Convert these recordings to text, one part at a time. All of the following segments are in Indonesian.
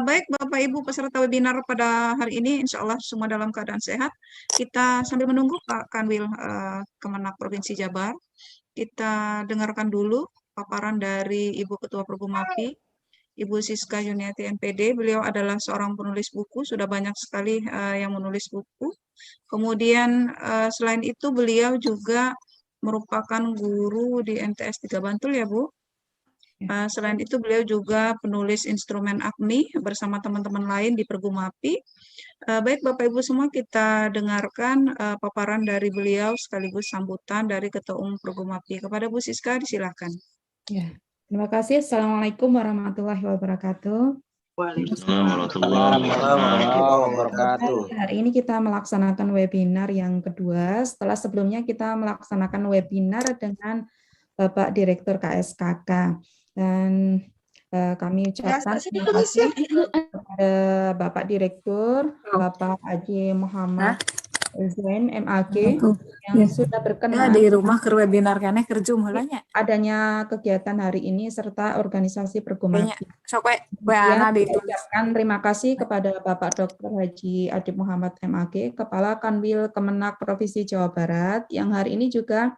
Baik Bapak Ibu peserta webinar pada hari ini, insya Allah semua dalam keadaan sehat. Kita sambil menunggu Pak Kanwil Kemenak Provinsi Jabar, kita dengarkan dulu paparan dari Ibu Ketua Pergumapi, Ibu Siska Yuniati NPD. Beliau adalah seorang penulis buku, sudah banyak sekali yang menulis buku. Kemudian selain itu beliau juga merupakan guru di MTS 3 Bantul ya Bu. Selain itu beliau juga penulis instrumen AKMI bersama teman-teman lain di Pergumapi. Baik Bapak Ibu semua, kita dengarkan paparan dari beliau sekaligus sambutan dari Ketua Umum Pergumapi. Kepada Bu Siska disilahkan. Ya, terima kasih. Assalamualaikum warahmatullahi wabarakatuh. Waalaikumsalam warahmatullahi wabarakatuh. Hari ini kita melaksanakan webinar yang kedua. Setelah sebelumnya kita melaksanakan webinar dengan Bapak Direktur KSKK. Dan kami ucapkan terima kasih kepada Bapak Direktur, Bapak Haji Muhammad Zain MAG yang sudah berkenan di rumah ke webinar karena kerja mulanya adanya kegiatan hari ini serta organisasi Pergumapi. ucapkan terima kasih kepada Bapak Dr. Haji Adib Muhammad MAG, Kepala Kanwil Kemenak Provinsi Jawa Barat, yang hari ini juga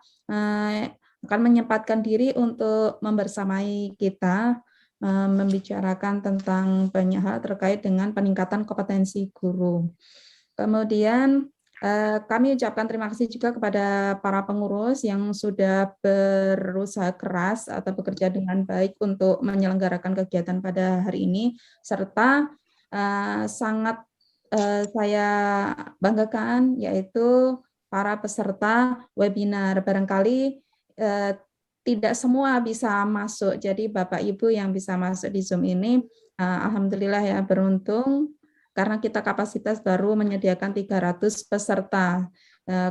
akan menyempatkan diri untuk membersamai kita membicarakan tentang banyak hal terkait dengan peningkatan kompetensi guru. Kemudian kami ucapkan terima kasih juga kepada para pengurus yang sudah berusaha keras atau bekerja dengan baik untuk menyelenggarakan kegiatan pada hari ini, serta sangat saya banggakan yaitu para peserta webinar. Barangkali tidak semua bisa masuk, jadi Bapak Ibu yang bisa masuk di Zoom ini, alhamdulillah ya, beruntung karena kita kapasitas baru menyediakan 300 peserta.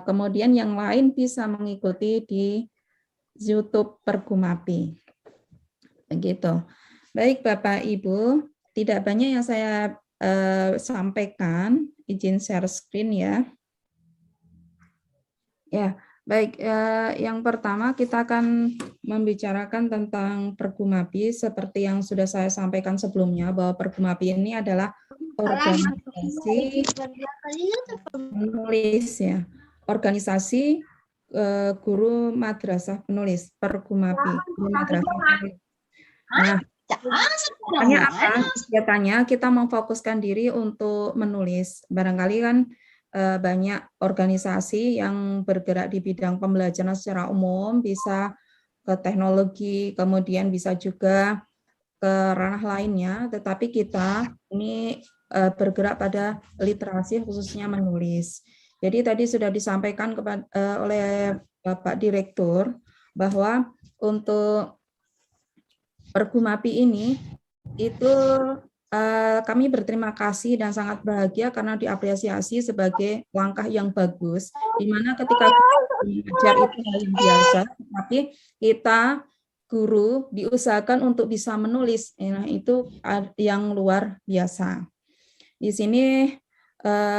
Kemudian yang lain bisa mengikuti di YouTube Pergumapi. Begitu. Baik Bapak Ibu, tidak banyak yang saya sampaikan, izin share screen ya. Ya, baik. Yang pertama kita akan membicarakan tentang Pergumapi seperti yang sudah saya sampaikan sebelumnya, bahwa Pergumapi ini adalah organisasi penulis ya, organisasi guru madrasah penulis Pergumapi. Guru madrasah penulis. Nah, kegiatannya apa? Kegiatannya kita memfokuskan diri untuk menulis. Barangkali kan banyak organisasi yang bergerak di bidang pembelajaran secara umum, bisa ke teknologi, kemudian bisa juga ke ranah lainnya, tetapi kita ini bergerak pada literasi khususnya menulis. Jadi tadi sudah disampaikan oleh Bapak Direktur bahwa untuk Pergumapi ini itu kami berterima kasih dan sangat bahagia karena diapresiasi sebagai langkah yang bagus, di mana ketika kita belajar itu hal yang biasa, tapi kita guru diusahakan untuk bisa menulis, itu yang luar biasa. Di sini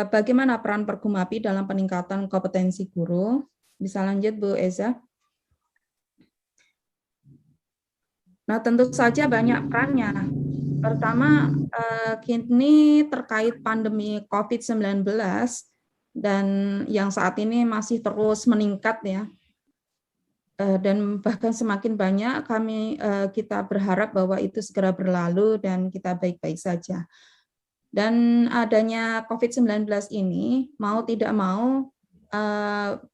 bagaimana peran Pergumapi dalam peningkatan kompetensi guru? Bisa lanjut Bu Eza. Nah, tentu saja banyak perannya. Pertama, kini terkait pandemi COVID-19 dan yang saat ini masih terus meningkat ya, dan bahkan semakin banyak, kita berharap bahwa itu segera berlalu dan kita baik-baik saja. Dan adanya COVID-19 ini, mau tidak mau,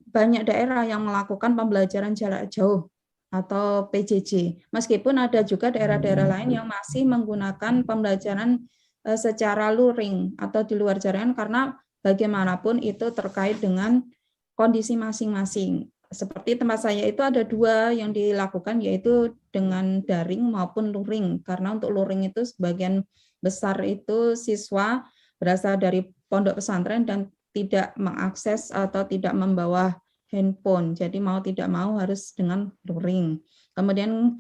banyak daerah yang melakukan pembelajaran jarak jauh atau PJJ. Meskipun ada juga daerah-daerah lain yang masih menggunakan pembelajaran secara luring atau di luar jaringan, karena bagaimanapun itu terkait dengan kondisi masing-masing. Seperti tempat saya itu ada dua yang dilakukan, yaitu dengan daring maupun luring. Karena untuk luring itu sebagian besar itu siswa berasal dari pondok pesantren dan tidak mengakses atau tidak membawa handphone, jadi mau tidak mau harus dengan luring. Kemudian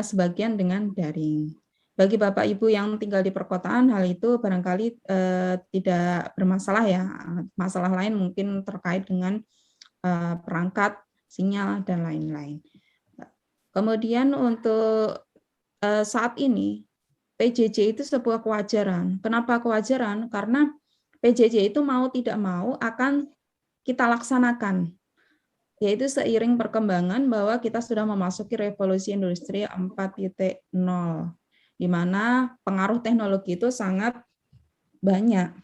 sebagian dengan daring. Bagi Bapak Ibu yang tinggal di perkotaan, hal itu barangkali tidak bermasalah ya. Masalah lain mungkin terkait dengan perangkat, sinyal, dan lain-lain. Kemudian untuk saat ini, PJJ itu sebuah kewajaran. Kenapa kewajaran? Karena PJJ itu mau tidak mau akan kita laksanakan, yaitu seiring perkembangan bahwa kita sudah memasuki revolusi industri 4.0, di mana pengaruh teknologi itu sangat banyak.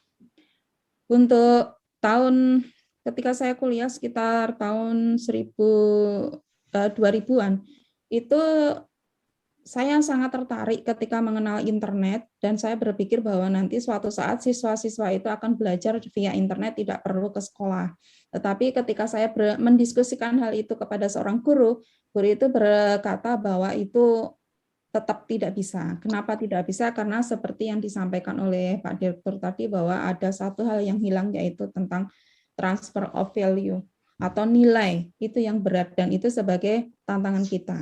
Untuk tahun ketika saya kuliah sekitar tahun 2000-an, itu saya sangat tertarik ketika mengenal internet, dan saya berpikir bahwa nanti suatu saat siswa-siswa itu akan belajar via internet, tidak perlu ke sekolah. Tetapi ketika saya mendiskusikan hal itu kepada seorang guru itu berkata bahwa itu tetap tidak bisa. Kenapa tidak bisa? Karena seperti yang disampaikan oleh Pak Direktur tadi, bahwa ada satu hal yang hilang, yaitu tentang transfer of value atau nilai, itu yang berat, dan itu sebagai tantangan kita.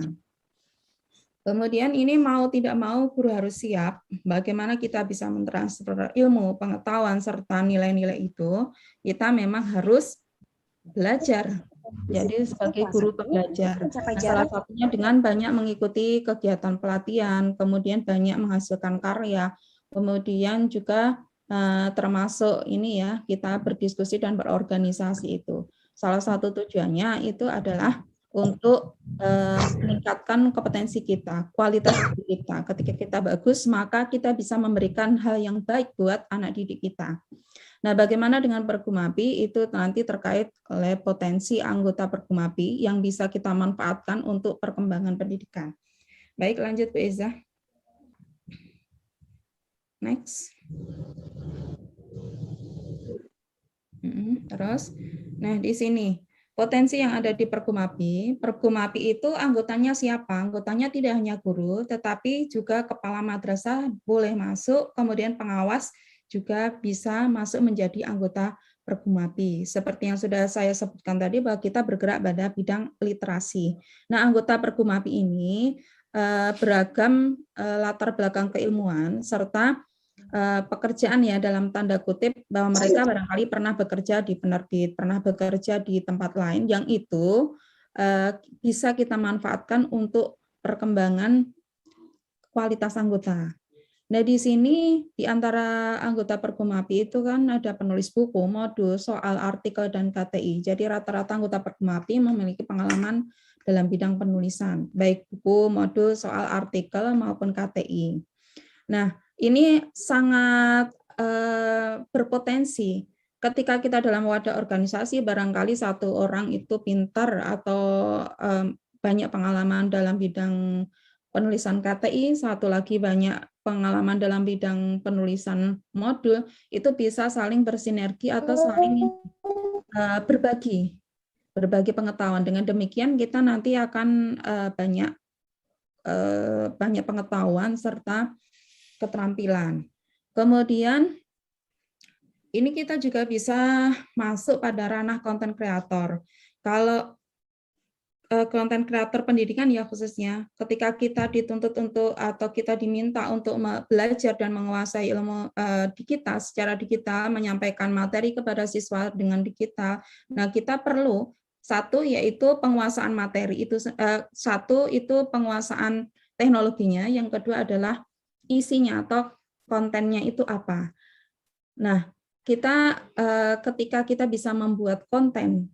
Kemudian ini mau tidak mau guru harus siap bagaimana kita bisa mentransfer ilmu, pengetahuan, serta nilai-nilai itu, kita memang harus belajar. Jadi sebagai guru pembelajar. Nah, salah satunya dengan banyak mengikuti kegiatan pelatihan, kemudian banyak menghasilkan karya, kemudian juga termasuk ini ya, kita berdiskusi dan berorganisasi itu. Salah satu tujuannya itu adalah untuk meningkatkan kompetensi kita, kualitas kita. Ketika kita bagus, maka kita bisa memberikan hal yang baik buat anak didik kita. Nah, bagaimana dengan Pergumapi? Itu nanti terkait oleh potensi anggota Pergumapi yang bisa kita manfaatkan untuk perkembangan pendidikan. Baik, lanjut Bu Eza. Next. Terus, nah di sini potensi yang ada di Pergumapi itu anggotanya siapa? Anggotanya tidak hanya guru, tetapi juga kepala madrasah boleh masuk, kemudian pengawas juga bisa masuk menjadi anggota Pergumapi. Seperti yang sudah saya sebutkan tadi, bahwa kita bergerak pada bidang literasi. Nah, anggota Pergumapi ini beragam latar belakang keilmuan, serta pekerjaan ya dalam tanda kutip, bahwa mereka barangkali pernah bekerja di penerbit, pernah bekerja di tempat lain, yang itu bisa kita manfaatkan untuk perkembangan kualitas anggota. Nah, di sini di antara anggota Pergumapi itu kan ada penulis buku, modul, soal, artikel, dan KTI. Jadi rata-rata anggota Pergumapi memiliki pengalaman dalam bidang penulisan, baik buku, modul, soal, artikel, maupun KTI. Nah, ini sangat berpotensi. Ketika kita dalam wadah organisasi, barangkali satu orang itu pintar atau banyak pengalaman dalam bidang penulisan KTI, satu lagi banyak pengalaman dalam bidang penulisan modul, itu bisa saling bersinergi atau saling berbagi pengetahuan. Dengan demikian kita nanti akan banyak pengetahuan serta keterampilan. Kemudian ini kita juga bisa masuk pada ranah konten kreator. Kalau konten kreator pendidikan ya khususnya, ketika kita dituntut untuk atau kita diminta untuk belajar dan menguasai ilmu digital secara digital, menyampaikan materi kepada siswa dengan digital. Nah, kita perlu satu yaitu penguasaan materi itu, satu itu penguasaan teknologinya, yang kedua adalah isinya atau kontennya itu apa. Nah, kita ketika kita bisa membuat konten,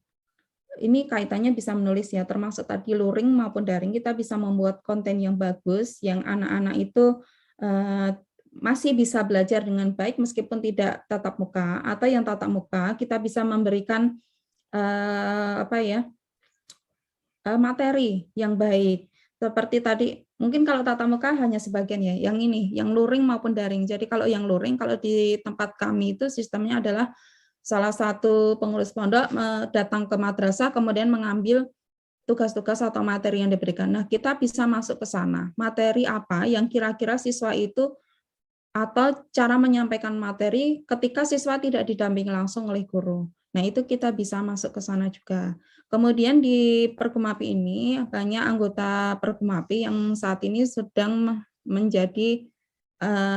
ini kaitannya bisa menulis ya, termasuk tadi luring maupun daring, kita bisa membuat konten yang bagus, yang anak-anak itu masih bisa belajar dengan baik meskipun tidak tatap muka, atau yang tatap muka kita bisa memberikan materi yang baik. Seperti tadi, mungkin kalau tatap muka hanya sebagian ya, yang ini, yang luring maupun daring. Jadi kalau yang luring, kalau di tempat kami itu sistemnya adalah salah satu pengurus pondok datang ke madrasah, kemudian mengambil tugas-tugas atau materi yang diberikan. Nah, kita bisa masuk ke sana. Materi apa yang kira-kira siswa itu, atau cara menyampaikan materi ketika siswa tidak didampingi langsung oleh guru. Nah, itu kita bisa masuk ke sana juga. Kemudian di Pergumapi ini, banyak anggota Pergumapi yang saat ini sedang menjadi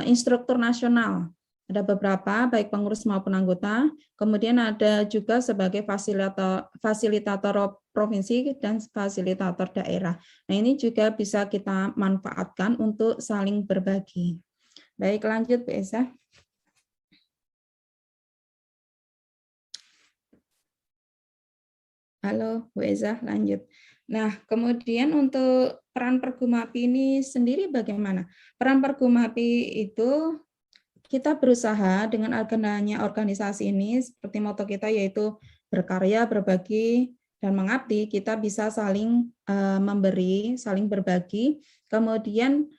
instruktur nasional. Ada beberapa, baik pengurus maupun anggota. Kemudian ada juga sebagai fasilitator provinsi dan fasilitator daerah. Nah, ini juga bisa kita manfaatkan untuk saling berbagi. Baik, lanjut Bu Eza. Halo Bu Eza, lanjut. Nah, kemudian untuk peran Pergumapi ini sendiri bagaimana? Peran Pergumapi itu kita berusaha dengan adanya organisasi ini, seperti moto kita yaitu berkarya, berbagi, dan mengabdi, kita bisa saling memberi, saling berbagi, kemudian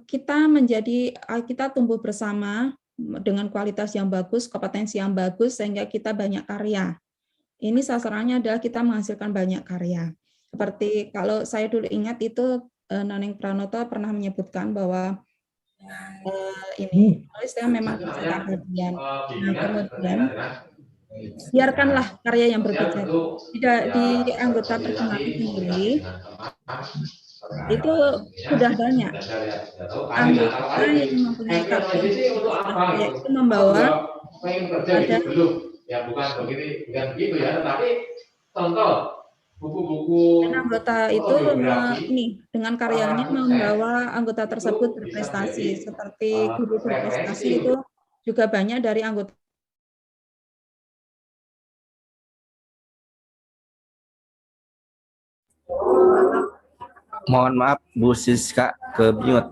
kita tumbuh bersama dengan kualitas yang bagus, kompetensi yang bagus, sehingga kita banyak karya. Ini sasarannya adalah kita menghasilkan banyak karya. Seperti kalau saya dulu ingat itu Naneng Pranoto pernah menyebutkan bahwa ini nulis memang keabadian. Nah, kemudian biarkanlah karya yang berbicara. Tidak di anggota Pergumapi sendiri itu sudah banyak anggota yang mempunyai karya itu membawa pada dan anggota itu dengan karyanya membawa anggota tersebut berprestasi, seperti guru berprestasi itu juga banyak dari anggota. Mohon maaf, Bu Siska ke mute.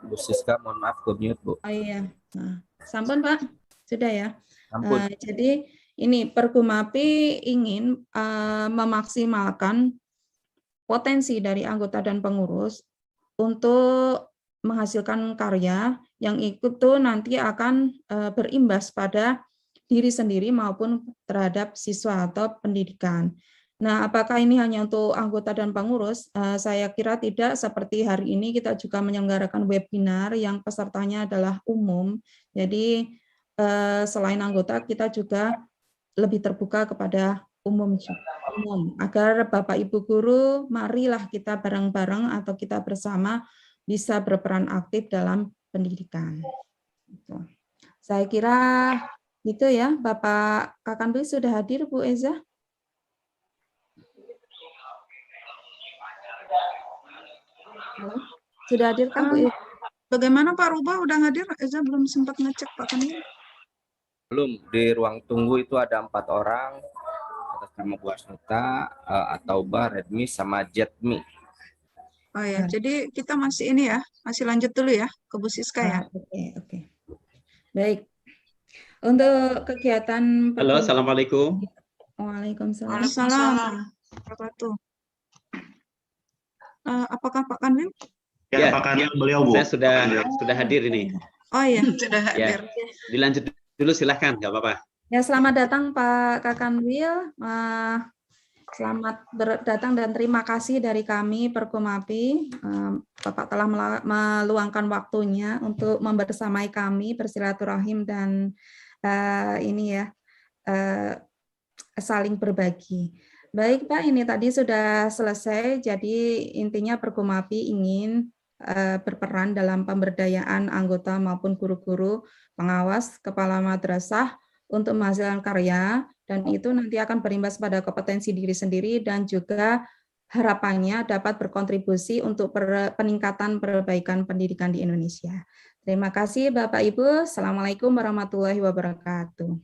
Bu Siska, mohon maaf ke mute, Bu. Oh iya, nah, sampun Pak, sudah ya. Ampun. Jadi ini Pergumapi ingin memaksimalkan potensi dari anggota dan pengurus untuk menghasilkan karya yang ikut tuh nanti akan berimbas pada diri sendiri maupun terhadap siswa atau pendidikan. Nah, apakah ini hanya untuk anggota dan pengurus? Saya kira tidak. Seperti hari ini kita juga menyelenggarakan webinar yang pesertanya adalah umum. Jadi selain anggota, kita juga lebih terbuka kepada umum agar Bapak Ibu guru, marilah kita bareng-bareng atau kita bersama bisa berperan aktif dalam pendidikan. Saya kira itu ya, Bapak Kakanwil sudah hadir, Bu Eza. Halo, sudah hadir kan Bu Eza? Bagaimana Pak Ruba udah hadir? Eza belum sempat ngecek Pak Kanwil. Belum, di ruang tunggu itu ada 4 orang atas nama Bu Asnita, Atauba, Redmi, sama Jetmi. Oh ya, jadi kita masih ini ya, masih lanjut dulu ya ke Bu Siska ya. Oke. Baik. Untuk kegiatan Halo, Assalamualaikum. Waalaikumsalam. Waalaikumsalam. Apakah Pak Kanwil? Ya, Pak Kanwil beliau Bu. Saya sudah hadir ini. Oh iya, sudah hadir. Ya, dilanjut dulu silahkan, nggak apa-apa. Ya, selamat datang Pak Kakanwil. Selamat datang dan terima kasih dari kami Pergumapi. Bapak telah meluangkan waktunya untuk membersamai kami bersilaturahim dan saling berbagi. Baik Pak, ini tadi sudah selesai. Jadi intinya Pergumapi ingin berperan dalam pemberdayaan anggota maupun guru-guru, pengawas, kepala madrasah untuk menghasilkan karya, dan itu nanti akan berimbas pada kompetensi diri sendiri dan juga harapannya dapat berkontribusi untuk peningkatan perbaikan pendidikan di Indonesia. Terima kasih Bapak Ibu. Assalamualaikum warahmatullahi wabarakatuh.